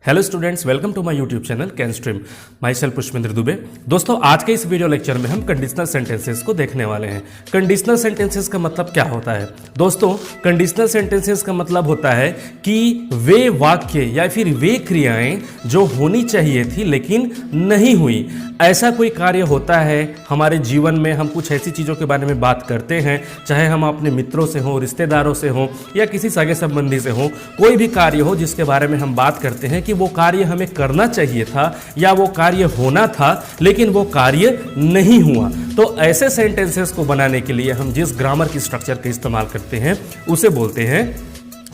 Hello students, welcome to my YouTube channel can stream. Myself Pushpendra Dubey. दोस्तों, आज के इस वीडियो लेक्चर में हम कंडीशनल सेंटेंसेस को देखने वाले हैं। कंडीशनल सेंटेंसेस का मतलब क्या होता है? दोस्तों, कंडीशनल सेंटेंसेस का मतलब होता है कि वे वाक्य या फिर वे क्रियाएं जो होनी चाहिए थी लेकिन नहीं हुई। ऐसा कोई कार्य होता है हमारे जीवन में, हम कुछ ऐसी चीज़ों के बारे में बात करते हैं, चाहे हम अपने मित्रों से हों, रिश्तेदारों से हों या किसी सगे संबंधी से हों, कोई भी कार्य हो जिसके बारे में हम बात करते हैं कि वो कार्य हमें करना चाहिए था या वो कार्य होना था लेकिन वो कार्य नहीं हुआ। तो ऐसे सेंटेंसेस को बनाने के लिए हम जिस ग्रामर की स्ट्रक्चर का इस्तेमाल करते हैं उसे बोलते हैं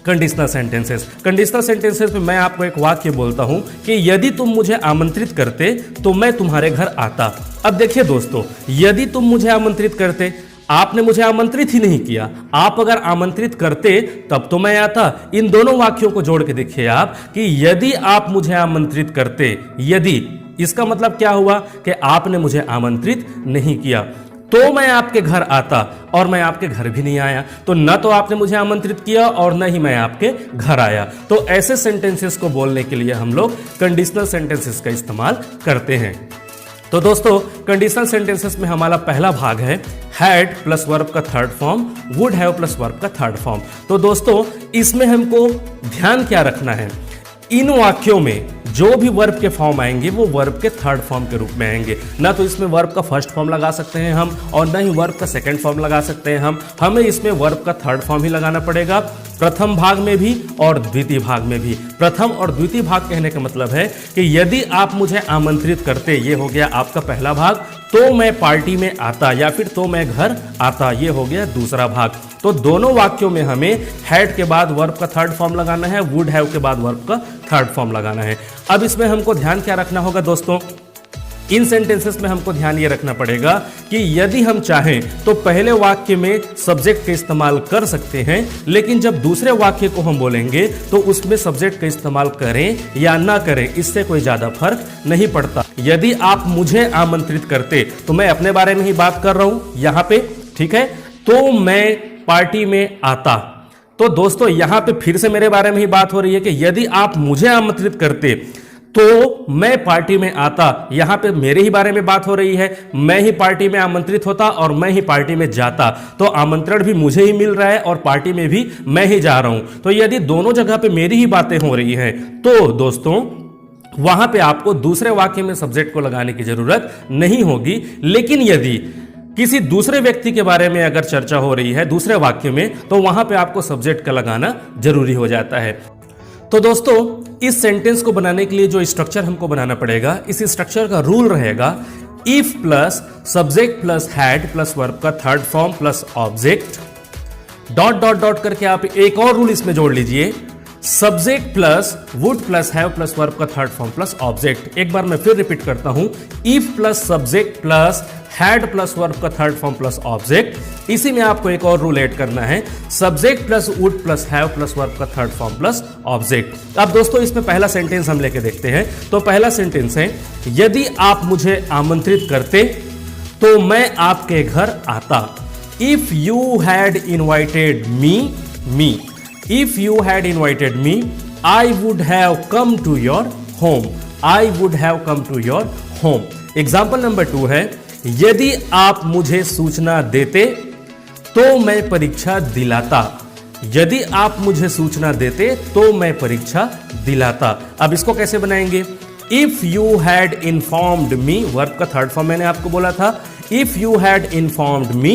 कंडीशनल सेंटेंसेस। कंडीशनल सेंटेंसेस में मैं आपको एक वाक्य बोलता हूं कि यदि तुम मुझे आमंत्रित करते तो मैं तुम्हारे घर आता। अब देखिए दोस्तों, यदि तुम मुझे आमंत्रित करते, आपने मुझे आमंत्रित ही नहीं किया, आप अगर आमंत्रित करते तब तो मैं आता। इन दोनों वाक्यों को जोड़ के देखिए आप कि यदि आप मुझे आमंत्रित करते, यदि, इसका मतलब क्या हुआ कि आपने मुझे आमंत्रित नहीं किया, तो मैं आपके घर आता और मैं आपके घर भी नहीं आया। तो न तो आपने मुझे आमंत्रित किया और न ही मैं आपके घर आया। तो ऐसे सेंटेंसेस को बोलने के लिए हम लोग कंडीशनल सेंटेंसेस का इस्तेमाल करते हैं। तो दोस्तों, कंडीशनल सेंटेंसेस में हमारा पहला भाग है हैड प्लस वर्ब का third form, would have plus verb का थर्ड फॉर्म। तो दोस्तों, इसमें हमको ध्यान क्या रखना है? इन वाक्यों में जो भी वर्ब के फॉर्म आएंगे वो वर्ब के थर्ड फॉर्म के रूप में आएंगे। ना तो इसमें वर्ब का फर्स्ट फॉर्म लगा सकते हैं हम और ना ही वर्ब का सेकंड फॉर्म लगा सकते हैं हम। हमें इसमें वर्ब का थर्ड फॉर्म ही लगाना पड़ेगा, प्रथम भाग में भी और द्वितीय भाग में भी। प्रथम और द्वितीय भाग कहने का मतलब है कि यदि आप मुझे आमंत्रित करते, ये हो गया आपका पहला भाग, तो मैं पार्टी में आता या फिर तो मैं घर आता, ये हो गया दूसरा भाग। तो दोनों वाक्यों में हमें हैड के बाद वर्ब का थर्ड फॉर्म लगाना है, वुड हैव के बाद वर्ब का थर्ड फॉर्म लगाना है। अब इसमें हमको ध्यान क्या रखना होगा दोस्तों? इन सेंटेंसेस में हमको ध्यान ये रखना पड़ेगा कि यदि हम चाहें तो पहले वाक्य में सब्जेक्ट का इस्तेमाल कर सकते हैं, लेकिन जब दूसरे वाक्य को हम बोलेंगे तो उसमें सब्जेक्ट का इस्तेमाल करें या ना करें, इससे कोई ज्यादा फर्क नहीं पड़ता। यदि आप मुझे आमंत्रित करते, तो मैं अपने बारे में ही बात कर रहा हूं यहां पे, ठीक है, तो मैं पार्टी में आता। तो दोस्तों, यहां पे फिर से मेरे बारे में ही बात हो रही है कि यदि आप मुझे आमंत्रित करते तो मैं पार्टी में आता। यहां पे मेरे ही बारे में बात हो रही है, मैं ही पार्टी में आमंत्रित होता और मैं ही पार्टी में जाता। तो आमंत्रण भी मुझे ही मिल रहा है और पार्टी में भी मैं ही जा रहा हूं। तो यदि दोनों जगह पे मेरी ही बातें हो रही हैं तो दोस्तों वहां पे आपको दूसरे वाक्य में सब्जेक्ट को लगाने की जरूरत नहीं होगी। लेकिन यदि किसी दूसरे व्यक्ति के बारे में अगर चर्चा हो रही है दूसरे वाक्य में, तो वहां पे आपको सब्जेक्ट का लगाना जरूरी हो जाता है। तो दोस्तों, इस सेंटेंस को बनाने के लिए जो स्ट्रक्चर हमको बनाना पड़ेगा, इस स्ट्रक्चर का रूल रहेगा if plus subject plus had plus verb का third form plus object, dot dot dot करके आप एक और रूल इसमें जोड़ लीजिए, subject plus would plus have plus verb का थर्ड फॉर्म प्लस ऑब्जेक्ट। एक बार मैं फिर रिपीट करता हूं, if plus subject plus had plus verb का थर्ड फॉर्म प्लस ऑब्जेक्ट। इसी में आपको एक और रूल ऐड करना है, subject plus would plus have plus verb का थर्ड फॉर्म प्लस ऑब्जेक्ट। अब दोस्तों, इसमें पहला सेंटेंस हम लेके देखते हैं। तो पहला सेंटेंस है, यदि आप मुझे आमंत्रित करते तो मैं आपके घर आता। If you had invited me, if you had invited me, I would have come to your home. I would have come to your home. Example number 2 है, यदि आप मुझे सूचना देते तो मैं परीक्षा दिलाता। यदि आप मुझे सूचना देते तो मैं परीक्षा दिलाता। अब इसको कैसे बनाएंगे? If you had informed me, verb का थर्ड फॉर्म मैंने आपको बोला था, if you had informed me,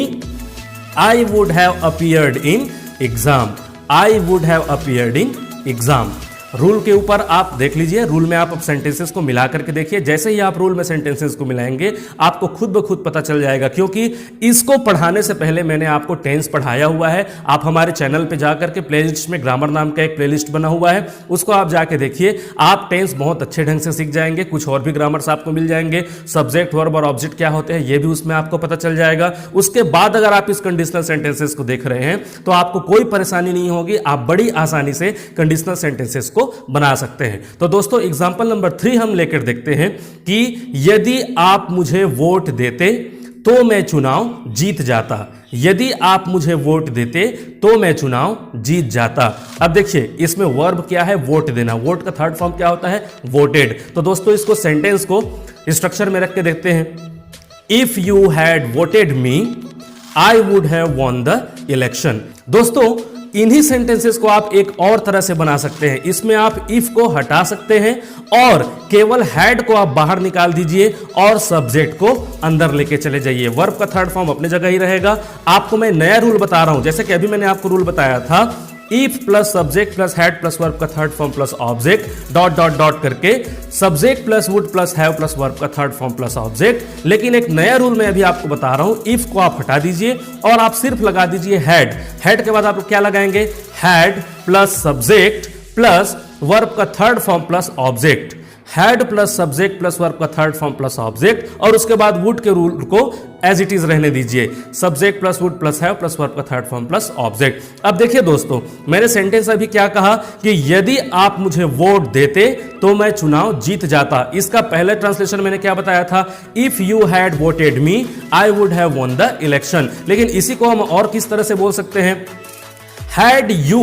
I would have appeared in exam. I would have appeared in exam. Rule के ऊपर आप देख लीजिए, रूल में आप अब सेंटेंसेस को मिला करके देखिए। जैसे ही आप रूल में सेंटेंसेस को मिलाएंगे आपको खुद ब खुद पता चल जाएगा, क्योंकि इसको पढ़ाने से पहले मैंने आपको टेंस पढ़ाया हुआ है। आप हमारे चैनल पे जाकर के प्लेलिस्ट में ग्रामर नाम का एक प्लेलिस्ट बना हुआ है, उसको आप जाके देखिए। आप टेंस बहुत अच्छे ढंग से सीख जाएंगे, कुछ और भी ग्रामर्स आपको मिल जाएंगे, सब्जेक्ट वर्ब और ऑब्जेक्ट क्या होते हैं ये भी उसमें आपको पता चल जाएगा। उसके बाद अगर आप इस कंडीशनल सेंटेंसेस को देख रहे हैं तो आपको कोई परेशानी नहीं होगी, आप बड़ी आसानी से कंडीशनल सेंटेंसेस को बना सकते हैं। तो दोस्तों, एग्जांपल नंबर 3 हम लेकर देखते हैं कि यदि आप मुझे वोट देते तो मैं चुनाव जीत जाता। यदि आप मुझे वोट देते तो मैं चुनाव जीत जाता। अब देखिए इसमें वर्ब क्या है, वोट देना। वोट का थर्ड फॉर्म क्या होता है, वोटेड। तो दोस्तों इसको सेंटेंस को स्ट्रक्चर में रख के देखते हैं। If you had voted me I would have won the election. दोस्तों इन्हीं सेंटेंसेस को आप एक और तरह से बना सकते हैं। इसमें आप इफ को हटा सकते हैं और केवल हैड को आप बाहर निकाल दीजिए और सब्जेक्ट को अंदर लेके चले जाइए। वर्ब का थर्ड फॉर्म अपने जगह ही रहेगा। आपको मैं नया रूल बता रहा हूं, जैसे कि अभी मैंने आपको रूल बताया था, if plus subject plus had plus verb का third form plus object dot dot dot करके subject plus would plus have plus verb का थर्ड फॉर्म प्लस ऑब्जेक्ट। लेकिन एक नया रूल मैं अभी आपको बता रहा हूं, इफ को आप हटा दीजिए और आप सिर्फ लगा दीजिए हैड। हैड के बाद आप क्या लगाएंगे, had plus subject plus verb का third form plus object. Had plus subject plus verb का थर्ड फॉर्म प्लस ऑब्जेक्ट और उसके बाद वुड के रूल को एज इट इज रहने दीजिए, subject plus would plus have plus verb का थर्ड फॉर्म प्लस ऑब्जेक्ट। अब देखिए दोस्तों मैंने सेंटेंस अभी क्या कहा कि यदि आप मुझे वोट देते तो मैं चुनाव जीत जाता। इसका पहले ट्रांसलेशन मैंने क्या बताया था, if you had voted me I would have won the election. लेकिन इसी को हम और किस तरह से बोल सकते हैं, had you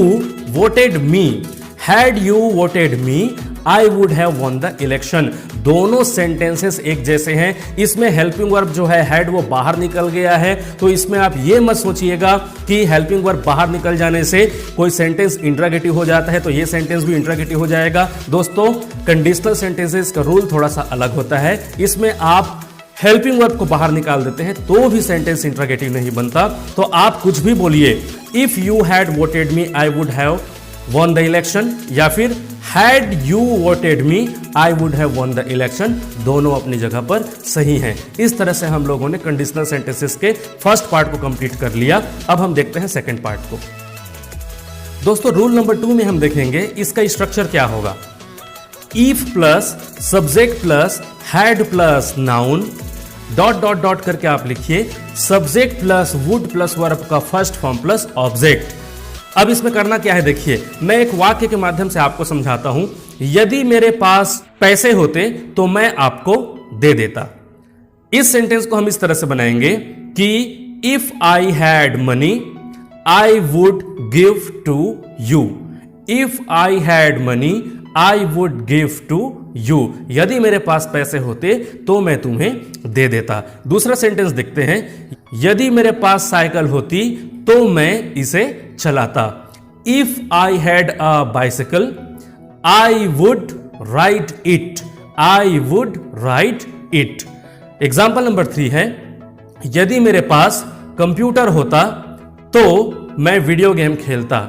voted me, had you voted me I would have won the election. दोनों सेंटेंसेस एक जैसे हैं। इसमें हेल्पिंग वर्ब जो है हैड वो बाहर निकल गया है, तो इसमें आप ये मत सोचिएगा कि हेल्पिंग वर्ब बाहर निकल जाने से कोई सेंटेंस इंट्रोगेटिव हो जाता है तो ये सेंटेंस भी इंट्रोगेटिव हो जाएगा। दोस्तों कंडीशनल सेंटेंसेस का रूल थोड़ा सा अलग होता है। इसमें आप हेल्पिंग वर्ब को बाहर निकाल देते हैं तो भी सेंटेंस इंट्रोगेटिव नहीं बनता। तो आप कुछ भी बोलिए, if you had voted me I would have won the election या फिर had you voted me I would have won the election, दोनों अपनी जगह पर सही हैं। इस तरह से हम लोगों ने कंडीशनल सेंटेंसेस के फर्स्ट पार्ट को कंप्लीट कर लिया। अब हम देखते हैं सेकंड पार्ट को। दोस्तों रूल नंबर 2 में हम देखेंगे इसका स्ट्रक्चर क्या होगा। if plus subject plus had plus noun dot dot dot करके आप लिखिए subject plus would plus verb का फर्स्ट फॉर्म प्लस ऑब्जेक्ट। अब इसमें करना क्या है देखिए, मैं एक वाक्य के माध्यम से आपको समझाता हूं। यदि मेरे पास पैसे होते तो मैं आपको दे देता। इस सेंटेंस को हम इस तरह से बनाएंगे कि if I had money I would give to you. If I had money I would give to you. यदि मेरे पास पैसे होते तो मैं तुम्हें दे देता। दूसरा सेंटेंस देखते हैं, यदि मेरे पास साइकिल होती तो मैं इसे चलाता। If I had a bicycle I would ride it, I would ride it. Example number 3 है, यदि मेरे पास कंप्यूटर होता तो मैं वीडियो गेम खेलता।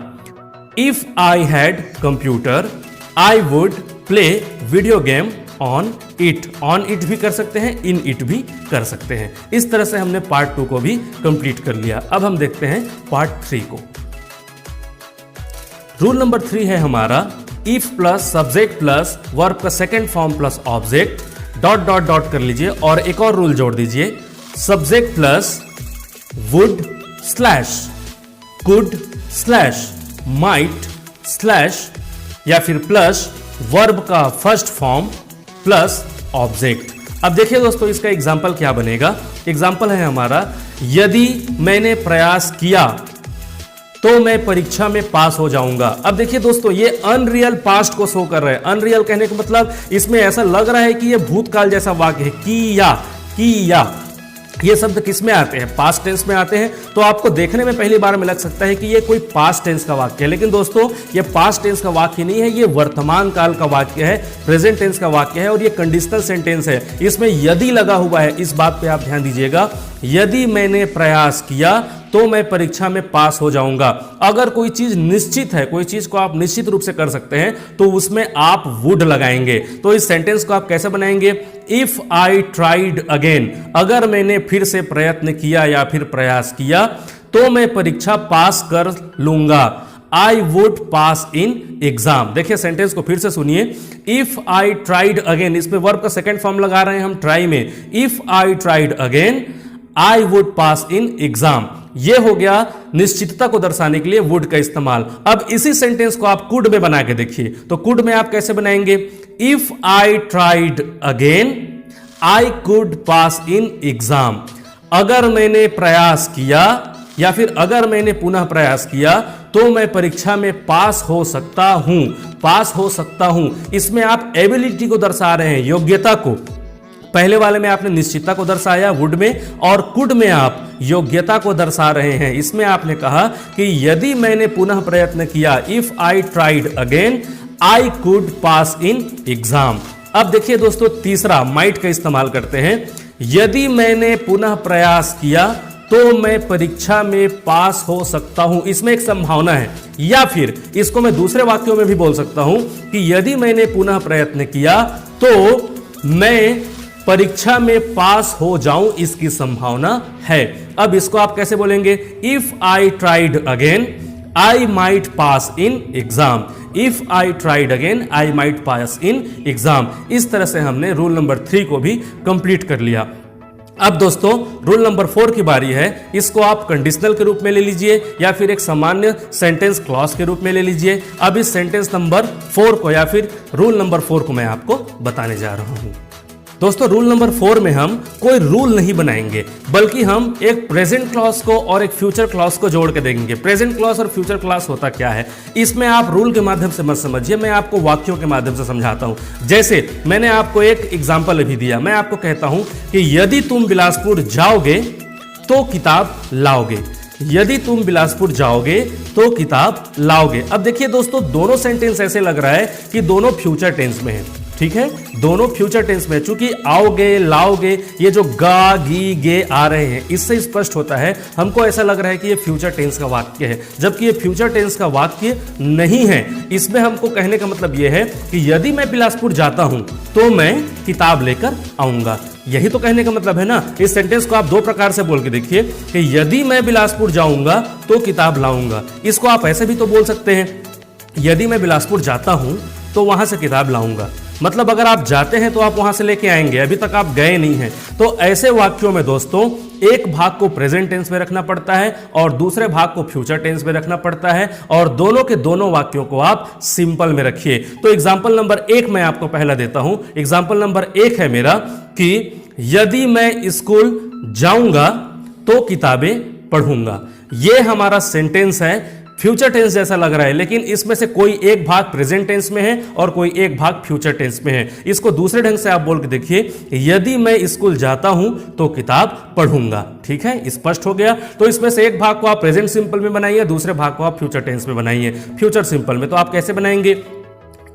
If I had computer I would play video game on it. On it भी कर सकते हैं, इन इट भी कर सकते हैं। इस तरह से हमने पार्ट 2 को भी कंप्लीट कर लिया। अब हम देखते हैं पार्ट 3 को। रूल नंबर 3 है हमारा, if plus subject plus verb का second form plus object dot dot dot कर लीजिए और एक और रूल जोड़ दीजिए, subject plus would slash could slash might slash या फिर प्लस वर्ब का फर्स्ट फॉर्म प्लस ऑब्जेक्ट। अब देखिए दोस्तों इसका एग्जाम्पल क्या बनेगा। एग्जाम्पल है हमारा, यदि मैंने प्रयास किया तो मैं परीक्षा में पास हो जाऊंगा। अब देखिए दोस्तों ये अनरियल पास्ट को शो कर रहा है। अनरियल कहने का मतलब इसमें ऐसा लग रहा है कि ये भूतकाल जैसा वाक्य है, किया। ये शब्द किस में आते हैं, पास्ट टेंस में आते हैं। तो आपको देखने में पहली बार में लग सकता है कि ये कोई पास्ट टेंस का वाक्य है, लेकिन दोस्तों ये पास्ट टेंस का वाक्य नहीं है, ये वर्तमान काल का वाक्य है, प्रेजेंट टेंस का वाक्य है और ये कंडीशनल सेंटेंस है। इसमें यदि लगा हुआ है, इस बात पे आप ध्यान दीजिएगा। यदि मैंने प्रयास किया तो मैं परीक्षा में पास हो जाऊंगा। अगर कोई चीज निश्चित है, कोई चीज को आप निश्चित रूप से कर सकते हैं तो उसमें आप वुड लगाएंगे। तो इस सेंटेंस को आप कैसे बनाएंगे, इफ आई ट्राइड अगेन, अगर मैंने फिर से प्रयत्न किया या फिर प्रयास किया तो मैं परीक्षा पास कर लूंगा। I would pass in exam. देखिए सेंटेंस को फिर से सुनिए, इफ आई ट्राइड अगेन, इसमें वर्ब का सेकंड फॉर्म लगा रहे हैं हम ट्राई में। If I tried again I would pass in exam. यह हो गया निश्चितता को दर्शाने के लिए वुड का इस्तेमाल। अब इसी सेंटेंस को आप कुड में बना के देखिए। तो कुड में आप कैसे बनाएंगे, if I tried again I could pass in exam. अगर मैंने प्रयास किया या फिर अगर मैंने पुनः प्रयास किया तो मैं परीक्षा में पास हो सकता हूं, पास हो सकता हूं। इसमें आप एबिलिटी को दर्शा रहे हैं, योग्यता को। पहले वाले में आपने निश्चितता को दर्शाया वुड में, और कुड में आप योग्यता को दर्शा रहे हैं। इसमें आपने कहा कि यदि मैंने पुनः प्रयत्न किया, if I tried again I could pass in exam. अब देखिए दोस्तों, तीसरा माइट का इस्तेमाल करते हैं। यदि मैंने पुनः प्रयास किया तो मैं परीक्षा में पास हो सकता हूं, इसमें एक संभावना है। या फिर इसको मैं दूसरे वाक्यों में भी बोल सकता हूं कि यदि मैंने पुनः प्रयत्न किया तो मैं परीक्षा में पास हो जाऊं, इसकी संभावना है। अब इसको आप कैसे बोलेंगे? If I tried again I might pass in exam. If I tried again I might pass in exam. इस तरह से हमने रूल नंबर 3 को भी कंप्लीट कर लिया। अब दोस्तों रूल नंबर 4 की बारी है। इसको आप कंडीशनल के रूप में ले लीजिए या फिर एक सामान्य सेंटेंस क्लॉज के रूप में ले लीजिए। अब इस सेंटेंस नंबर 4 को या फिर रूल नंबर 4 को मैं आपको बताने जा रहा हूं। दोस्तों रूल नंबर 4 में हम कोई रूल नहीं बनाएंगे, बल्कि हम एक प्रेजेंट क्लॉज को और एक फ्यूचर क्लॉज को जोड़ के देखेंगे। प्रेजेंट क्लॉज और फ्यूचर क्लॉज होता क्या है, इसमें आप रूल के माध्यम से मत समझिए, मैं आपको वाक्यों के माध्यम से समझाता हूं। जैसे मैंने आपको एक एग्जाम्पल अभी दिया, मैं आपको कहता हूं कि यदि तुम बिलासपुर जाओगे तो किताब लाओगे। यदि तुम बिलासपुर जाओगे तो किताब लाओगे। अब देखिए दोस्तों, दोनों सेंटेंस ऐसे लग रहा है कि दोनों फ्यूचर टेंस में है। ठीक है, दोनों फ्यूचर टेंस में, चूंकि आओगे लाओगे ये जो गा गी गे आ रहे हैं, इससे स्पष्ट होता है हमको ऐसा लग रहा है कि ये फ्यूचर टेंस का वाक्य है, जबकि ये फ्यूचर टेंस का वाक्य नहीं है। इसमें हमको कहने का मतलब ये है कि यदि मैं बिलासपुर जाता हूं तो मैं किताब लेकर आऊंगा। यही तो कहने का मतलब है ना। इस सेंटेंस को आप दो प्रकार से बोल के देखिए कि यदि मैं बिलासपुर जाऊंगा तो किताब लाऊंगा। इसको आप ऐसे भी तो बोल सकते हैं, यदि मैं बिलासपुर जाता हूं तो वहां से किताब लाऊंगा। मतलब अगर आप जाते हैं तो आप वहां से लेके आएंगे, अभी तक आप गए नहीं हैं। तो ऐसे वाक्यों में दोस्तों एक भाग को प्रेजेंट टेंस में रखना पड़ता है और दूसरे भाग को फ्यूचर टेंस में रखना पड़ता है, और दोनों के दोनों वाक्यों को आप सिंपल में रखिए। तो एग्जाम्पल नंबर 1 मैं आपको पहला देता हूं। एग्जाम्पल नंबर 1 है मेरा कि यदि मैं स्कूल जाऊंगा तो किताबें पढ़ूंगा। यह हमारा सेंटेंस है, फ्यूचर टेंस जैसा लग रहा है, लेकिन इसमें से कोई एक भाग प्रेजेंट टेंस में है और कोई एक भाग फ्यूचर टेंस में है। इसको दूसरे ढंग से आप बोल के देखिए, यदि मैं स्कूल जाता हूं तो किताब पढ़ूंगा। ठीक है, स्पष्ट हो गया। तो इसमें से एक भाग को आप प्रेजेंट सिंपल में बनाइए, दूसरे भाग को आप फ्यूचर टेंस में बनाइए। फ्यूचर सिंपल में तो आप कैसे बनाएंगे?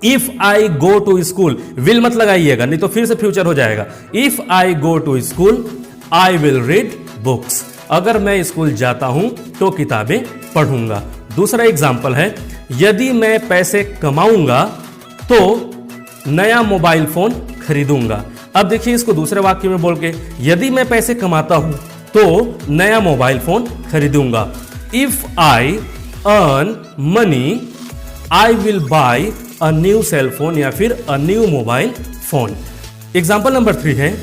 If I go to school, will मत लगाइएगा नहीं तो फिर से फ्यूचर हो जाएगा। If I go to school I will read books. अगर मैं स्कूल जाता हूं तो किताबें पढ़ूंगा। दूसरा एग्जाम्पल है, यदि मैं पैसे कमाऊंगा तो नया मोबाइल फोन खरीदूंगा। अब देखिए इसको दूसरे वाक्य में बोल के, यदि मैं पैसे कमाता हूं तो नया मोबाइल फोन खरीदूंगा। If I earn money I will buy a new cell phone या फिर a new mobile phone. Example number 3 है,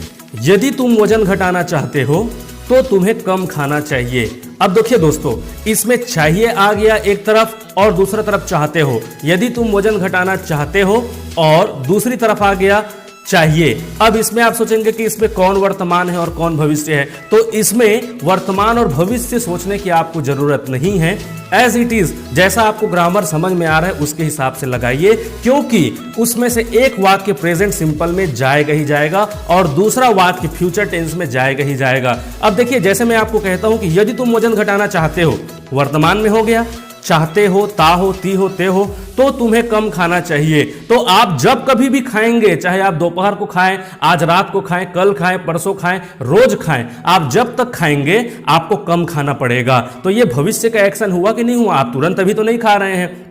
यदि तुम वजन घटाना चाहते हो तो तुम्हें कम खाना चाहिए। अब देखिए दोस्तों, इसमें चाहिए आ गया एक तरफ और दूसरा तरफ चाहते हो। यदि तुम वजन घटाना चाहते हो और दूसरी तरफ आ गया चाहिए। अब इसमें आप सोचेंगे कि इसमें कौन वर्तमान है और कौन भविष्य है, तो इसमें वर्तमान और भविष्य सोचने की आपको जरूरत नहीं है। एज इट इज, जैसा आपको ग्रामर समझ में आ रहा है उसके हिसाब से लगाइए, क्योंकि उसमें से एक वाक्य प्रेजेंट सिंपल में जाएगा ही जाएगा और दूसरा वाक्य फ्यूचर टेंस में जाएगा ही जाएगा। अब देखिए, जैसे मैं आपको कहता हूं कि यदि तुम वजन घटाना चाहते हो, वर्तमान में हो गया, चाहते हो, ता हो, ती हो, ते हो, तो तुम्हें कम खाना चाहिए। तो आप जब कभी भी खाएंगे, चाहे आप दोपहर को खाएं, आज रात को खाएं, कल खाएं, परसों खाएं, रोज खाएं, आप जब तक खाएंगे आपको कम खाना पड़ेगा। तो ये भविष्य का एक्शन हुआ कि नहीं हुआ? आप तुरंत अभी तो नहीं खा रहे हैं।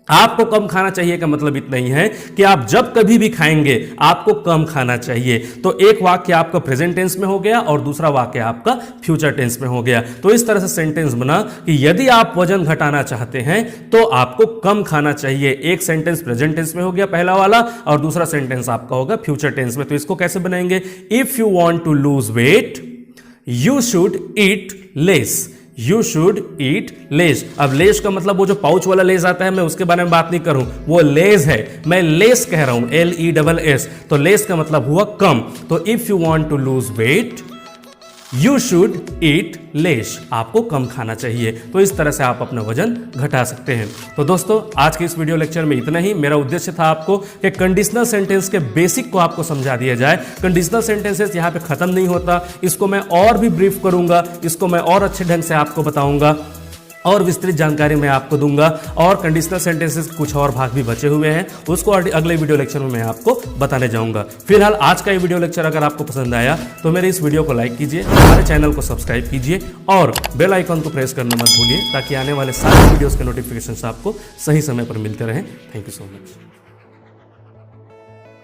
आपको कम खाना चाहिए का मतलब इतना ही है कि आप जब कभी भी खाएंगे आपको कम खाना चाहिए। तो एक वाक्य आपका प्रेजेंट टेंस में हो गया और दूसरा वाक्य आपका फ्यूचर टेंस में हो गया। तो इस तरह से सेंटेंस बना कि यदि आप वजन घटाना चाहते हैं तो आपको कम खाना चाहिए। एक सेंटेंस प्रेजेंट टेंस में हो गया पहला वाला, और दूसरा सेंटेंस आपका होगा फ्यूचर टेंस में। तो इसको कैसे बनाएंगे? If you want to lose weight you should eat less. You should eat less. अब लेस का मतलब वो जो पाउच वाला लेस आता है, मैं उसके बारे में बात नहीं करूं, वो लेस है, मैं लेस कह रहा हूं, LESS। तो लेस का मतलब हुआ कम। तो if you want to lose weight you should eat less, आपको कम खाना चाहिए। तो इस तरह से आप अपना वजन घटा सकते हैं। तो दोस्तों आज के इस वीडियो लेक्चर में इतना ही। मेरा उद्देश्य था आपको कि कंडीशनल सेंटेंस के बेसिक को आपको समझा दिया जाए। कंडीशनल सेंटेंसेस यहाँ पे खत्म नहीं होता, इसको मैं और भी ब्रीफ करूंगा, इसको मैं और अच्छे ढंग से आपको बताऊंगा और विस्तृत जानकारी मैं आपको दूंगा। और कंडीशनल सेंटेंसेस कुछ और भाग भी बचे हुए हैं, उसको अगले वीडियो लेक्चर में मैं आपको बताने जाऊंगा। फिलहाल आज का ये वीडियो लेक्चर अगर आपको पसंद आया तो मेरे इस वीडियो को लाइक कीजिए, हमारे चैनल को सब्सक्राइब कीजिए और बेल आइकन को प्रेस करना मत भूलिए, ताकि आने वाले सारे वीडियोस के नोटिफिकेशन आपको सही समय पर मिलते रहें। Thank you so much.